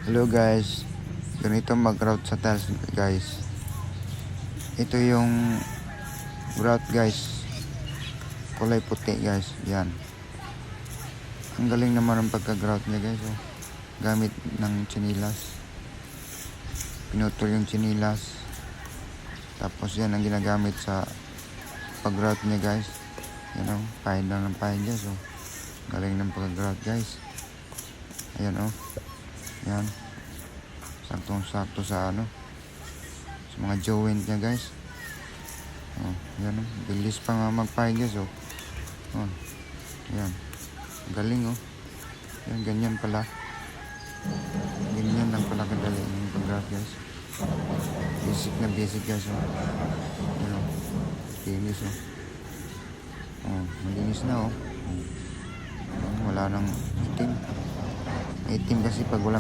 Hello guys, ganito mag-route sa tiles guys. Ito yung route guys, kulay puti guys, yan. Ang galing naman ang pagka-grout niya guys, oh. Gamit ng chinilas, pinutol yung chinilas, tapos yan ang ginagamit sa pag-grout niya guys. Yan oh, pahid lang ng pahid guys, oh. Galing ng pagka-grout guys. Ayan oh, yan, saktong sakto sa ano, sa mga joint niya guys. Oh, yan oh, bilis pa nga magpahid guys, oh. Oh, yan, galing oh. Yan, ganyan pala, ganyan lang pala kadali yung pag-grout guys. Basic na basic guys, oh. Yan oh, linis oh. Oh, malinis na oh. Wala nang itim kasi pag wala